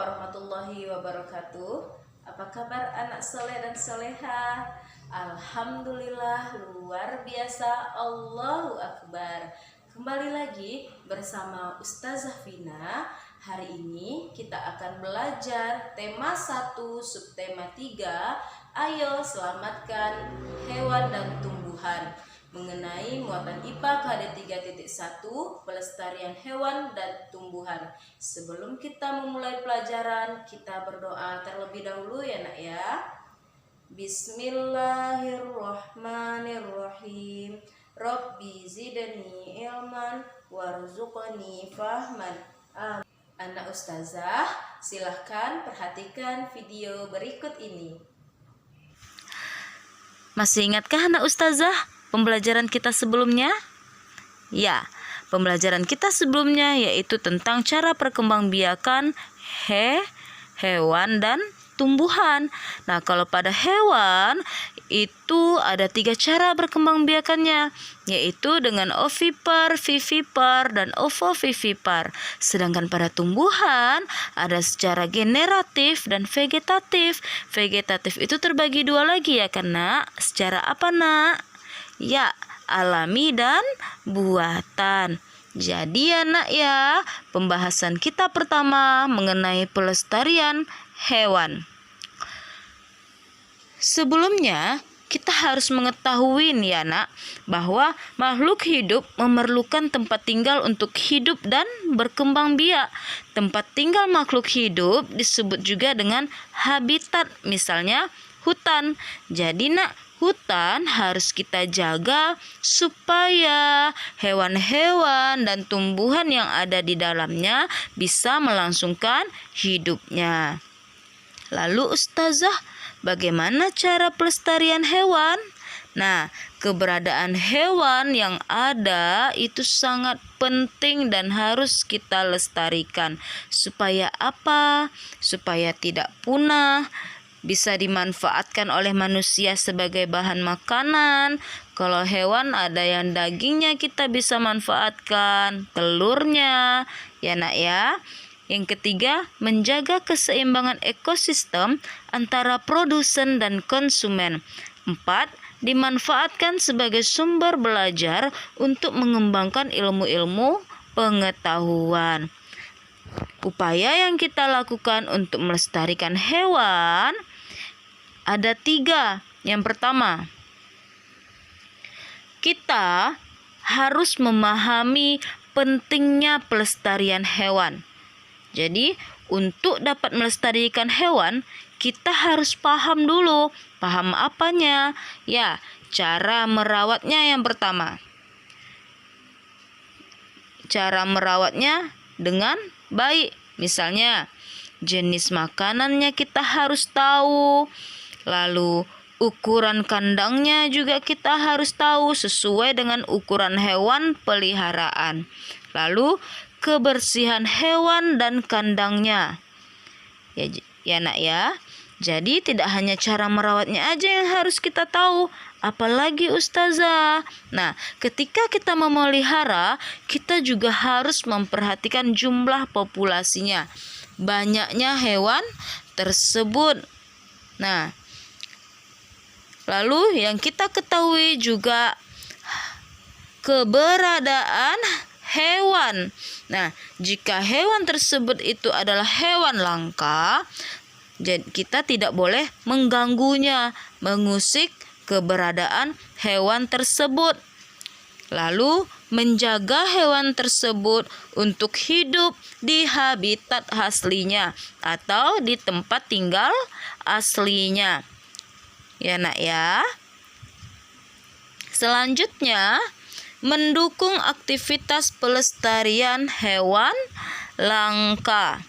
warahmatullahi wabarakatuh. Apa kabar anak soleh dan soleha? Alhamdulillah, luar biasa, Allahu Akbar. Kembali lagi bersama Ustazah Vina. Hari ini kita akan belajar tema 1, subtema 3. Ayo selamatkan hewan dan tumbuhan, mengenai muatan IPA KD 3.1 pelestarian hewan dan tumbuhan. Sebelum kita memulai pelajaran, kita berdoa terlebih dahulu ya nak ya. Bismillahirrahmanirrahim. Rabbi zidni ilman warzuqni fahman. Amin. Anak ustazah, silahkan perhatikan video berikut ini. Masih ingatkah anak ustazah pembelajaran kita sebelumnya? Ya, pembelajaran kita sebelumnya yaitu tentang cara perkembangbiakan hewan dan tumbuhan. Nah, kalau pada hewan itu ada 3 cara berkembangbiakannya, yaitu dengan ovipar, vivipar, dan ovovivipar. Sedangkan pada tumbuhan ada secara generatif dan vegetatif. Vegetatif itu terbagi 2 lagi ya kan nak? Secara apa nak? Ya, alami dan buatan. Jadi ya nak ya, pembahasan kita pertama mengenai pelestarian hewan. Sebelumnya kita harus mengetahui nih ya nak, bahwa makhluk hidup memerlukan tempat tinggal untuk hidup dan berkembang biak. Tempat tinggal makhluk hidup disebut juga dengan habitat, misalnya hutan. Jadi nak, hutan harus kita jaga supaya hewan-hewan dan tumbuhan yang ada di dalamnya bisa melangsungkan hidupnya. Lalu ustazah, bagaimana cara pelestarian hewan? Nah, keberadaan hewan yang ada itu sangat penting dan harus kita lestarikan. Supaya apa? Supaya tidak punah, bisa dimanfaatkan oleh manusia sebagai bahan makanan. Kalau hewan ada yang dagingnya kita bisa manfaatkan, telurnya, ya nak ya. Yang ketiga, menjaga keseimbangan ekosistem antara produsen dan konsumen. 4, dimanfaatkan sebagai sumber belajar untuk mengembangkan ilmu-ilmu pengetahuan. Upaya yang kita lakukan untuk melestarikan hewan ada 3. Yang pertama, kita harus memahami pentingnya pelestarian hewan. Jadi, untuk dapat melestarikan hewan, kita harus paham dulu. Paham apanya? Ya, cara merawatnya yang pertama. Cara merawatnya dengan baik. Misalnya, jenis makanannya kita harus tahu. Lalu, ukuran kandangnya juga kita harus tahu sesuai dengan ukuran hewan peliharaan. Lalu, kebersihan hewan dan kandangnya. Ya nak ya. Jadi tidak hanya cara merawatnya aja yang harus kita tahu, apalagi ustazah. Nah, ketika kita memelihara, kita juga harus memperhatikan jumlah populasinya, banyaknya hewan tersebut. Nah, lalu yang kita ketahui juga keberadaan hewan. Nah, jika hewan tersebut itu adalah hewan langka, jadi kita tidak boleh mengganggunya, mengusik keberadaan hewan tersebut. Lalu, menjaga hewan tersebut untuk hidup di habitat aslinya atau di tempat tinggal aslinya. Ya nak ya. Selanjutnya, mendukung aktivitas pelestarian hewan langka.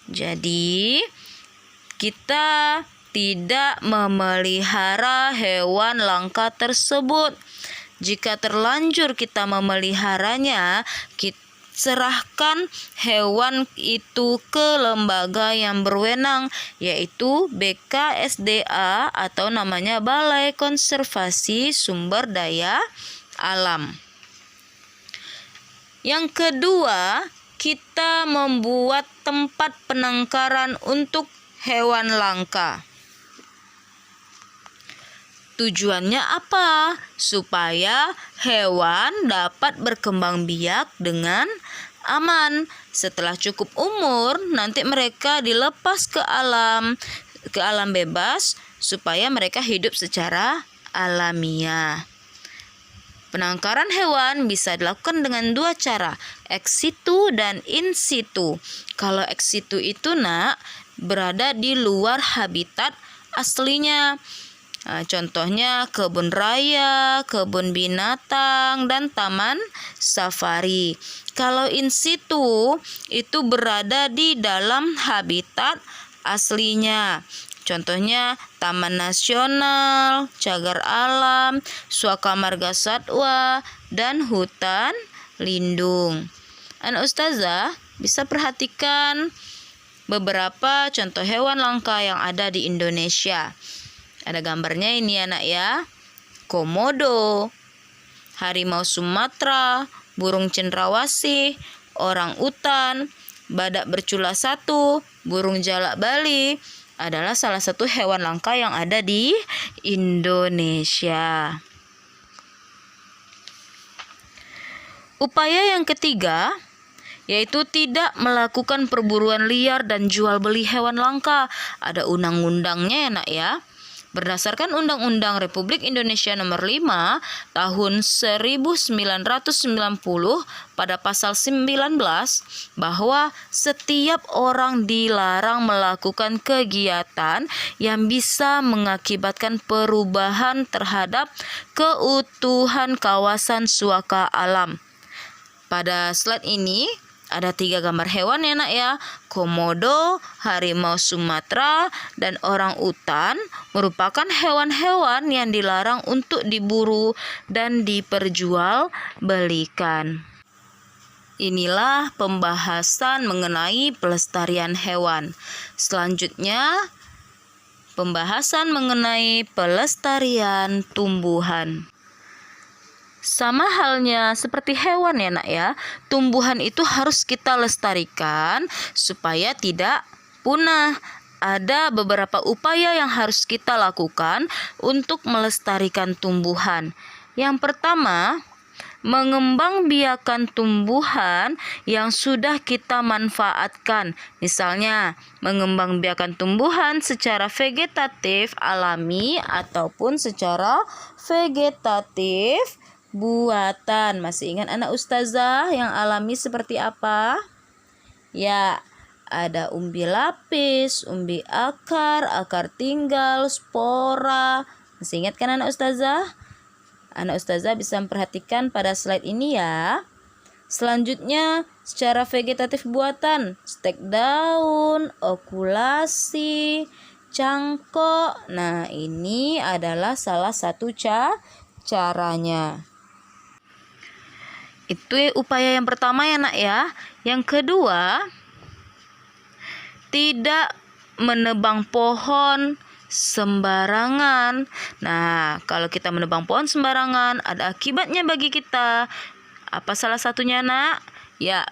Jadi, kita tidak memelihara hewan langka tersebut. Jika terlanjur kita memeliharanya, kita serahkan hewan itu ke lembaga yang berwenang, yaitu BKSDA atau namanya Balai Konservasi Sumber Daya Alam. Yang kedua, kita membuat tempat penangkaran untuk hewan langka. Tujuannya apa? Supaya hewan dapat berkembang biak dengan aman. Setelah cukup umur, nanti mereka dilepas ke alam bebas supaya mereka hidup secara alamiah. Penangkaran hewan bisa dilakukan dengan dua cara, ex situ dan in situ. Kalau ex situ itu berada di luar habitat aslinya. Contohnya kebun raya, kebun binatang, dan taman safari. Kalau in situ itu berada di dalam habitat aslinya. Contohnya Taman Nasional, Cagar Alam, Suaka Marga Satwa, dan hutan lindung. Anak ustazah bisa perhatikan beberapa contoh hewan langka yang ada di Indonesia. Ada gambarnya ini anak ya. Komodo, harimau Sumatera, burung cendrawasih, orang utan, badak bercula 1, burung jalak Bali adalah salah satu hewan langka yang ada di Indonesia. Upaya yang ketiga yaitu tidak melakukan perburuan liar dan jual beli hewan langka. Ada undang-undangnya ya nak ya. Berdasarkan Undang-Undang Republik Indonesia Nomor 5 Tahun 1990 pada pasal 19 bahwa setiap orang dilarang melakukan kegiatan yang bisa mengakibatkan perubahan terhadap keutuhan kawasan suaka alam. Pada slide ini ada 3 gambar hewan ya nak ya. Komodo, harimau Sumatera, dan orang utan merupakan hewan-hewan yang dilarang untuk diburu dan diperjualbelikan. Inilah pembahasan mengenai pelestarian hewan. Selanjutnya, pembahasan mengenai pelestarian tumbuhan. Sama halnya seperti hewan ya nak ya, tumbuhan itu harus kita lestarikan supaya tidak punah. Ada beberapa upaya yang harus kita lakukan untuk melestarikan tumbuhan. Yang pertama, mengembangbiakan tumbuhan yang sudah kita manfaatkan. Misalnya, mengembangbiakan tumbuhan secara vegetatif alami ataupun secara vegetatif buatan. Masih ingat anak ustazah yang alami seperti apa? Ya, ada umbi lapis, umbi akar, akar tinggal, spora. Masih ingat kan anak ustazah? Anak ustazah bisa memperhatikan pada slide ini ya. Selanjutnya, secara vegetatif buatan, stek daun, okulasi, cangkok. Nah, ini adalah salah satu caranya. Itu upaya yang pertama ya nak ya. Yang kedua, tidak menebang pohon sembarangan. Nah, kalau kita menebang pohon sembarangan, ada akibatnya bagi kita. Apa salah satunya nak? Ya,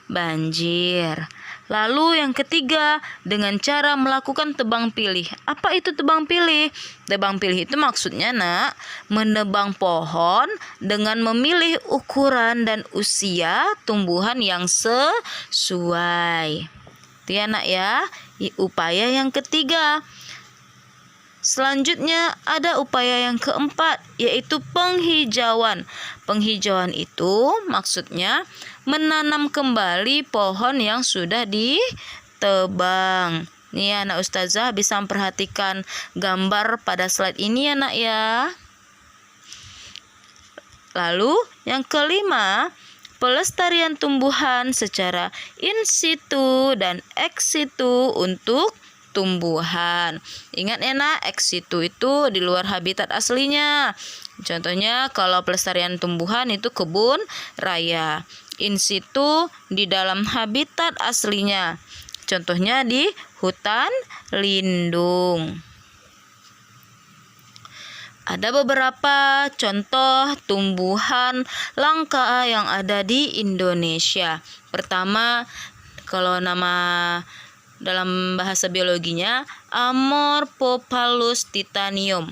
banjir. Lalu yang ketiga, dengan cara melakukan tebang pilih. Apa itu tebang pilih? Tebang pilih itu maksudnya nak, menebang pohon dengan memilih ukuran dan usia tumbuhan yang sesuai. Itu ya nak ya, upaya yang ketiga. Selanjutnya ada upaya yang keempat, yaitu penghijauan. Penghijauan itu maksudnya menanam kembali pohon yang sudah ditebang. Nih anak ustazah bisa memperhatikan gambar pada slide ini ya nak ya. Lalu yang kelima, pelestarian tumbuhan secara in situ dan ex situ untuk tumbuhan. Ingat ya nak, ex situ itu di luar habitat aslinya. Contohnya kalau pelestarian tumbuhan itu kebun raya. In situ di dalam habitat aslinya. Contohnya di hutan lindung. Ada beberapa contoh tumbuhan langka yang ada di Indonesia. Pertama, kalau nama dalam bahasa biologinya Amorphophallus titanium.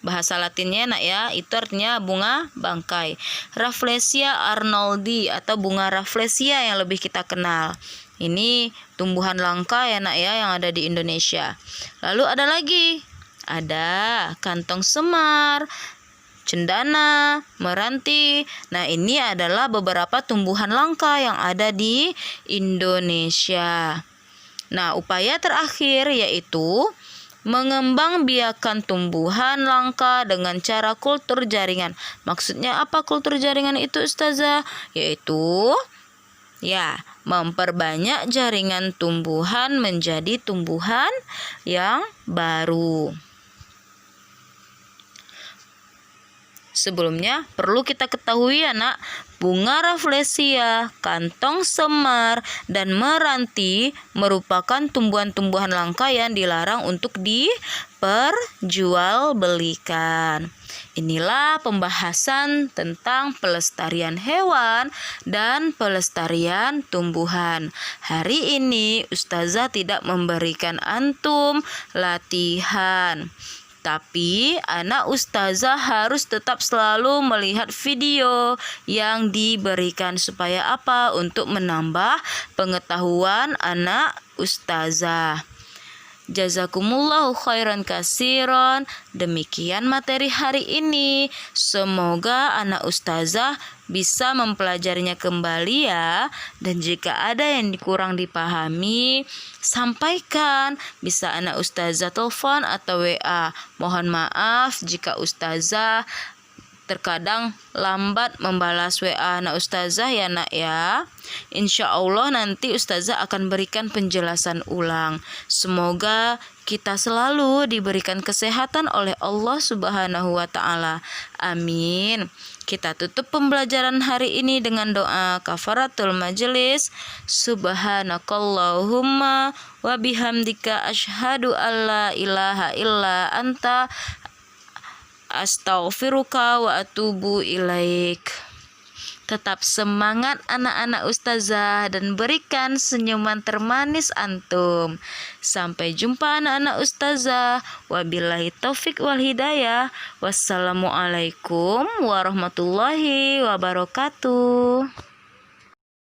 Bahasa Latinnya nak ya, itu artinya bunga bangkai. Rafflesia arnoldi atau bunga Rafflesia yang lebih kita kenal. Ini tumbuhan langka ya nak ya yang ada di Indonesia. Lalu ada lagi, ada kantong semar, cendana, meranti. Nah, ini adalah beberapa tumbuhan langka yang ada di Indonesia. Nah, upaya terakhir yaitu mengembangbiakan tumbuhan langka dengan cara kultur jaringan. Maksudnya apa kultur jaringan itu, Ustazah? Yaitu memperbanyak jaringan tumbuhan menjadi tumbuhan yang baru. Sebelumnya perlu kita ketahui ya nak, bunga Rafflesia, kantong semar, dan meranti merupakan tumbuhan-tumbuhan langka yang dilarang untuk diperjualbelikan. Inilah pembahasan tentang pelestarian hewan dan pelestarian tumbuhan. Hari ini Ustazah tidak memberikan antum latihan, tapi anak Ustazah harus tetap selalu melihat video yang diberikan supaya apa? Untuk menambah pengetahuan anak Ustazah. Jazakumullahu khairan kasiron. Demikian materi hari ini. Semoga anak Ustazah bisa mempelajarinya kembali ya. Dan jika ada yang kurang dipahami, sampaikan. Bisa anak Ustazah telepon atau WA. Mohon maaf jika Ustazah terkadang lambat membalas WA anak Ustazah ya nak ya. Insya Allah nanti Ustazah akan berikan penjelasan ulang. Semoga kita selalu diberikan kesehatan oleh Allah Subhanahu wa Ta'ala. Amin. Kita tutup pembelajaran hari ini dengan doa kafaratul majelis. Subhanakallahumma wa bihamdika asyhadu alla ilaha illa anta astaghfiruka wa atubu ilaik. Tetap semangat anak-anak Ustazah dan berikan senyuman termanis antum. Sampai jumpa anak-anak Ustazah. Wabillahi taufik wal hidayah. Wassalamualaikum warahmatullahi wabarakatuh.